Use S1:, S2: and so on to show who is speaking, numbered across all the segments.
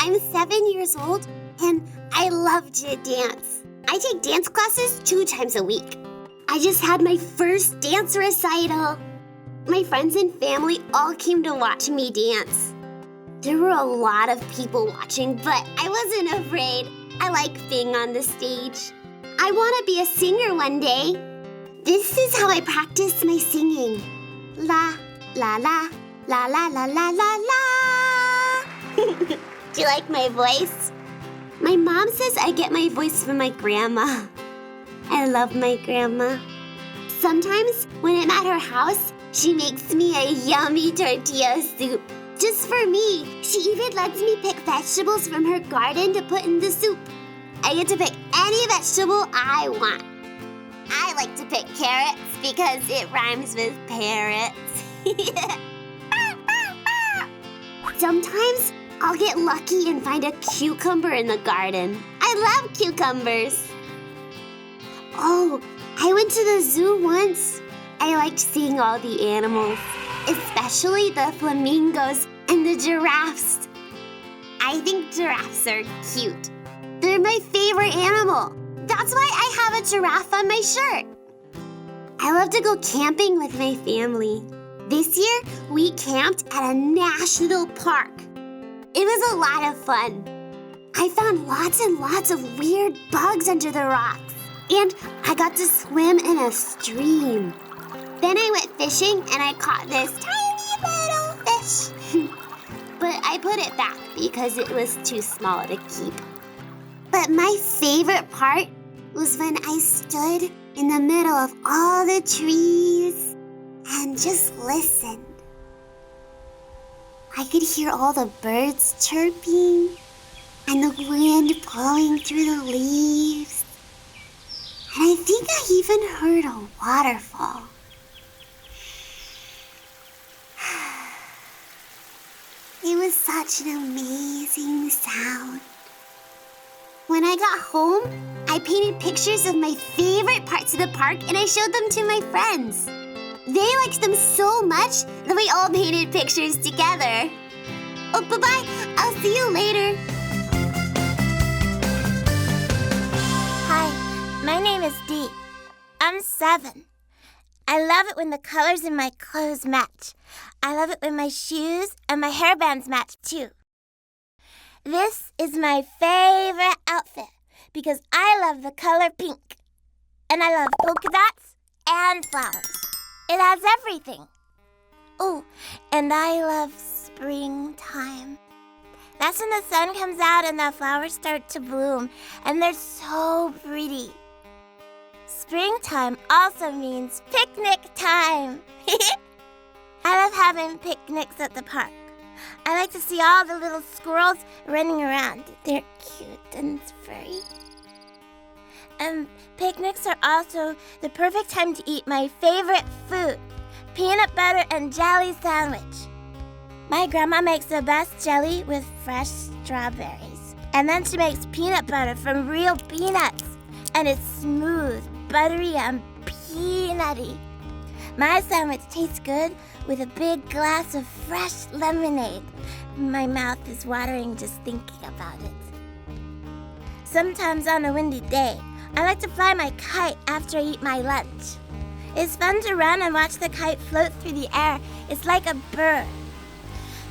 S1: I'm 7 years old, and I love to dance. I take dance classes 2 times a week. I just had my first dance recital. My friends and family all came to watch me dance. There were a lot of people watching, but I wasn't afraid. I like being on the stage. I want to be a singer one day. This is how I practice my singing. La, la, la, la, la, la, la, la, la. Do you like my voice? My mom says I get my voice from my grandma. I love my grandma. Sometimes when I'm at her house, she makes me a yummy tortilla soup. Just for me. She even lets me pick vegetables from her garden to put in the soup. I get to pick any vegetable I want. I like to pick carrots because it rhymes with parrots. Sometimes I'll get lucky and find a cucumber in the garden. I love cucumbers. Oh, I went to the zoo once. I liked seeing all the animals, especially the flamingos and the giraffes. I think giraffes are cute. They're my favorite animal. That's why I have a giraffe on my shirt. I love to go camping with my family. This year, we camped at a national park. It was a lot of fun. I found lots and lots of weird bugs under the rocks. And I got to swim in a stream. Then I went fishing and I caught this tiny little fish. But I put it back because it was too small to keep. But my favorite part was when I stood in the middle of all the trees and just listened. I could hear all the birds chirping and the wind blowing through the leaves. And I think I even heard a waterfall. It was such an amazing sound. When I got home, I painted pictures of my favorite parts of the park and I showed them to my friends. They liked them so much that we all painted pictures together. Oh, bye-bye. I'll see you later.
S2: Hi, my name is Dee. I'm 7. I love it when the colors in my clothes match. I love it when my shoes and my hairbands match too. This is my favorite outfit because I love the color pink. And I love polka dots and flowers. It has everything. Oh, and I love springtime. That's when the sun comes out and the flowers start to bloom, and they're so pretty. Springtime also means picnic time. I love having picnics at the park. I like to see all the little squirrels running around. They're cute and furry. And picnics are also the perfect time to eat my favorite food, peanut butter and jelly sandwich. My grandma makes the best jelly with fresh strawberries. And then she makes peanut butter from real peanuts. And it's smooth, buttery, and peanutty. My sandwich tastes good with a big glass of fresh lemonade. My mouth is watering just thinking about it. Sometimes on a windy day, I like to fly my kite after I eat my lunch. It's fun to run and watch the kite float through the air. It's like a bird.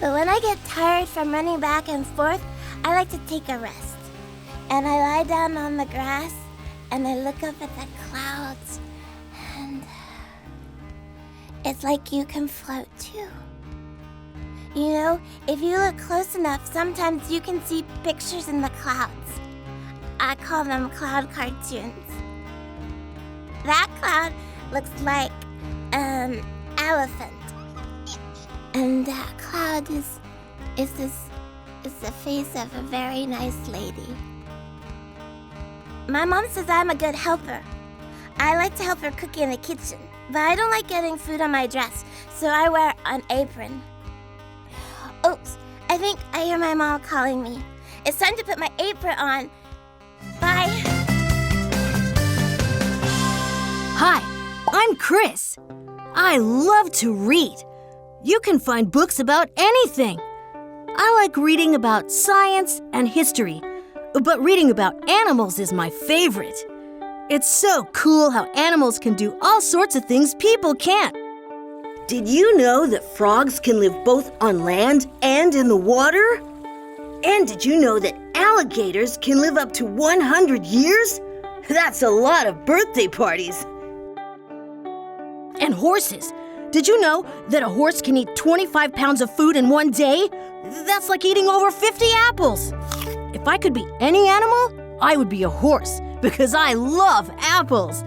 S2: But when I get tired from running back and forth, I like to take a rest. And I lie down on the grass and I look up at the clouds. And it's like you can float too. You know, if you look close enough, sometimes you can see pictures in the clouds. I call them cloud cartoons. That cloud looks like an elephant. And that cloud is the face of a very nice lady. My mom says I'm a good helper. I like to help her cook in the kitchen, but I don't like getting food on my dress, so I wear an apron. Oops, I think I hear my mom calling me. It's time to put my apron on. Bye.
S3: Hi, I'm Chris. I love to read. You can find books about anything. I like reading about science and history, but reading about animals is my favorite. It's so cool how animals can do all sorts of things people can't.
S4: Did you know that frogs can live both on land and in the water? And did you know that alligators can live up to 100 years? That's a lot of birthday parties.
S3: And horses. Did you know that a horse can eat 25 pounds of food in one day? That's like eating over 50 apples. If I could be any animal, I would be a horse because I love apples.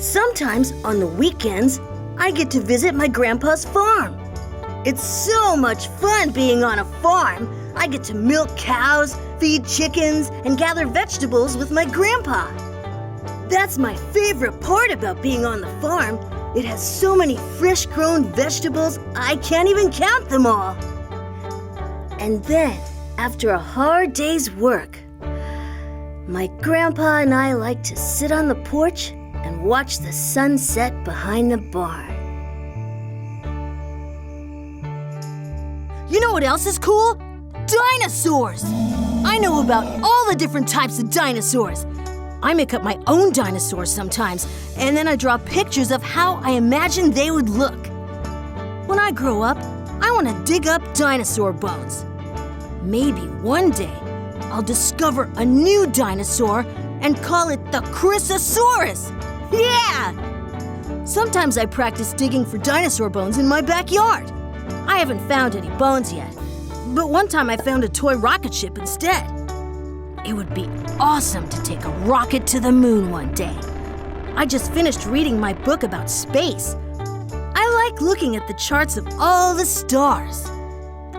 S4: Sometimes on the weekends, I get to visit my grandpa's farm. It's so much fun being on a farm. I get to milk cows, feed chickens, and gather vegetables with my grandpa. That's my favorite part about being on the farm. It has so many fresh-grown vegetables, I can't even count them all. And then, after a hard day's work, my grandpa and I like to sit on the porch and watch the sunset behind the barn.
S3: You know what else is cool? Dinosaurs! I know about all the different types of dinosaurs. I make up my own dinosaurs sometimes, and then I draw pictures of how I imagine they would look. When I grow up, I want to dig up dinosaur bones. Maybe one day, I'll discover a new dinosaur and call it the Chrysosaurus. Yeah! Sometimes I practice digging for dinosaur bones in my backyard. I haven't found any bones yet, but one time I found a toy rocket ship instead. It would be awesome to take a rocket to the moon one day. I just finished reading my book about space. I like looking at the charts of all the stars.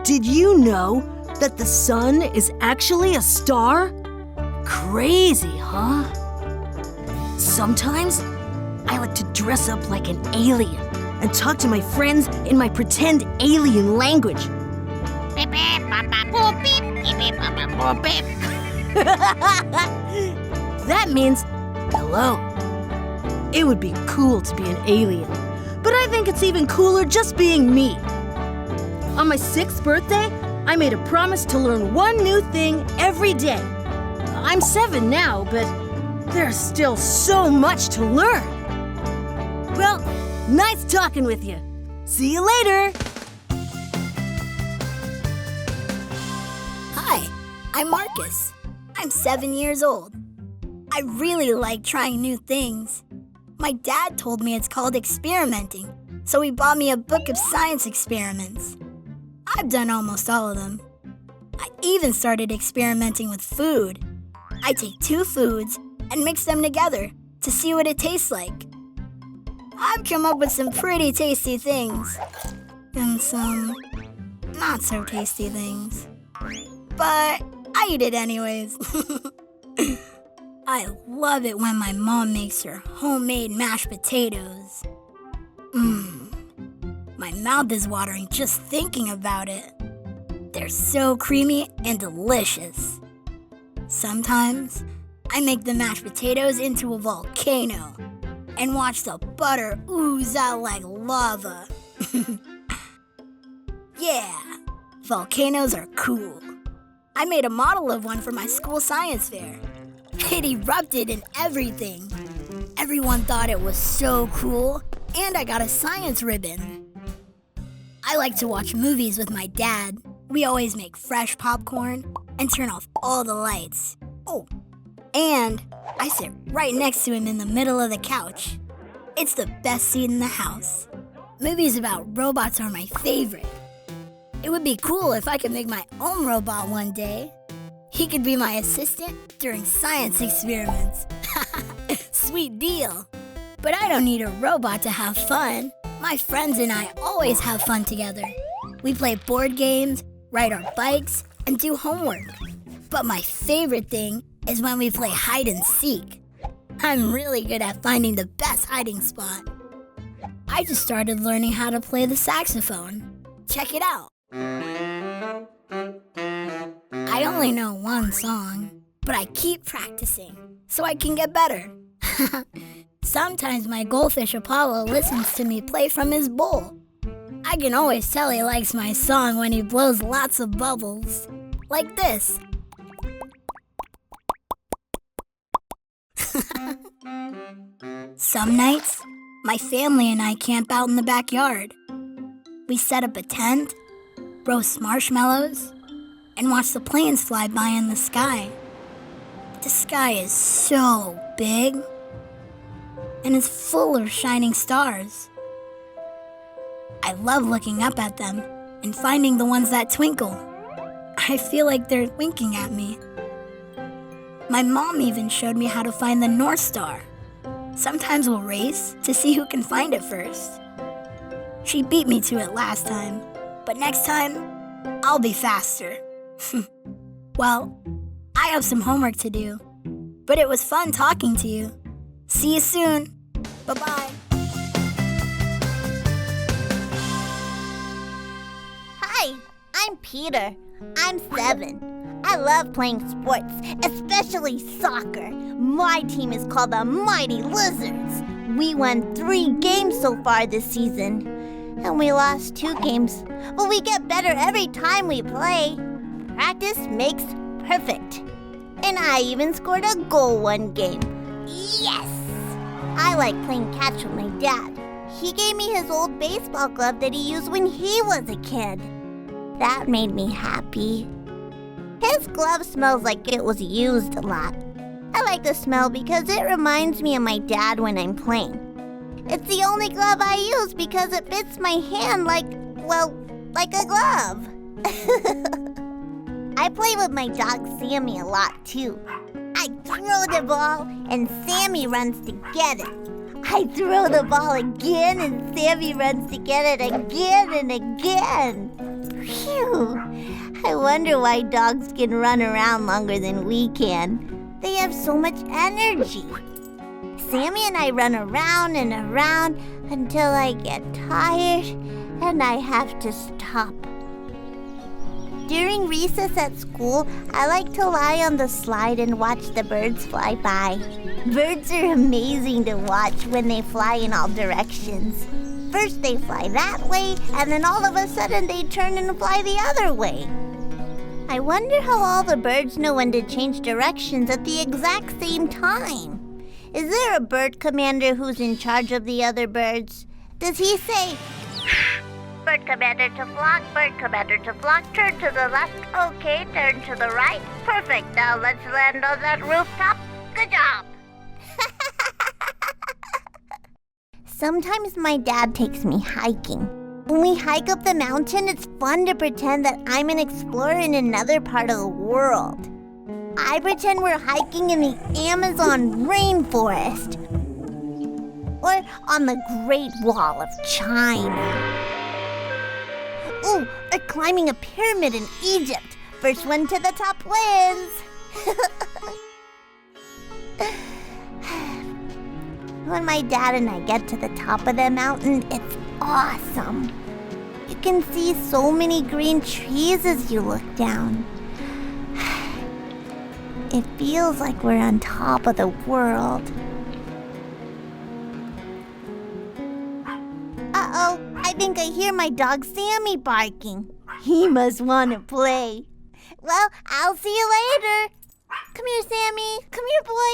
S3: Did you know that the sun is actually a star? Crazy, huh? Sometimes I like to dress up like an alien and talk to my friends in my pretend alien language. That means hello. It would be cool to be an alien, but I think it's even cooler just being me. On my 6th birthday, I made a promise to learn one new thing every day. I'm 7 now, but there's still so much to learn. Well, nice talking with you. See you later.
S5: Hi, I'm Marcus. I'm 7 years old. I really like trying new things. My dad told me it's called experimenting, so he bought me a book of science experiments. I've done almost all of them. I even started experimenting with food. I take 2 foods and mix them together to see what it tastes like. I've come up with some pretty tasty things and some not so tasty things. But I eat it anyways. I love it when my mom makes her homemade mashed potatoes. My mouth is watering just thinking about it. They're so creamy and delicious. Sometimes I make the mashed potatoes into a volcano and watch the butter ooze out like lava. Yeah, volcanoes are cool. I made a model of one for my school science fair. It erupted and everything. Everyone thought it was so cool, and I got a science ribbon. I like to watch movies with my dad. We always make fresh popcorn and turn off all the lights. Oh, and I sit right next to him in the middle of the couch. It's the best seat in the house. Movies about robots are my favorite. It would be cool if I could make my own robot one day. He could be my assistant during science experiments. Sweet deal. But I don't need a robot to have fun. My friends and I always have fun together. We play board games, ride our bikes, and do homework. But my favorite thing is when we play hide and seek. I'm really good at finding the best hiding spot. I just started learning how to play the saxophone. Check it out. I only know one song, but I keep practicing so I can get better. Sometimes my goldfish Apollo listens to me play from his bowl. I can always tell he likes my song when he blows lots of bubbles. Like this. Some nights, my family and I camp out in the backyard. We set up a tent, roast marshmallows, and watch the planes fly by in the sky. The sky is so big and is full of shining stars. I love looking up at them and finding the ones that twinkle. I feel like they're winking at me. My mom even showed me how to find the North Star. Sometimes we'll race to see who can find it first. She beat me to it last time, but next time, I'll be faster. Well, I have some homework to do, but it was fun talking to you. See you soon. Bye-bye.
S2: Hi, I'm Peter. I'm 7. I love playing sports, especially soccer. My team is called the Mighty Lizards. We won 3 games so far this season, and we lost 2 games. But we get better every time we play. Practice makes perfect. And I even scored a goal one game. Yes! I like playing catch with my dad. He gave me his old baseball glove that he used when he was a kid. That made me happy. His glove smells like it was used a lot. I like the smell because it reminds me of my dad when I'm playing. It's the only glove I use because it fits my hand like a glove. I play with my dog Sammy a lot too. I throw the ball and Sammy runs to get it. I throw the ball again and Sammy runs to get it again and again. Phew! I wonder why dogs can run around longer than we can. They have so much energy. Sammy and I run around and around until I get tired and I have to stop. During recess at school, I like to lie on the slide and watch the birds fly by. Birds are amazing to watch when they fly in all directions. First they fly that way, and then all of a sudden they turn and fly the other way. I wonder how all the birds know when to change directions at the exact same time. Is there a bird commander who's in charge of the other birds? Does he say, "Bird commander to flock, bird commander to flock, turn to the left, okay, turn to the right, perfect, now let's land on that rooftop, good job." Sometimes my dad takes me hiking. When we hike up the mountain, it's fun to pretend that I'm an explorer in another part of the world. I pretend we're hiking in the Amazon rainforest or on the Great Wall of China. Ooh, or climbing a pyramid in Egypt. First one to the top wins. When my dad and I get to the top of the mountain, it's awesome. You can see so many green trees as you look down. It feels like we're on top of the world. Uh-oh, I think I hear my dog Sammy barking. He must want to play. Well, I'll see you later. Come here, Sammy. Come here, boy.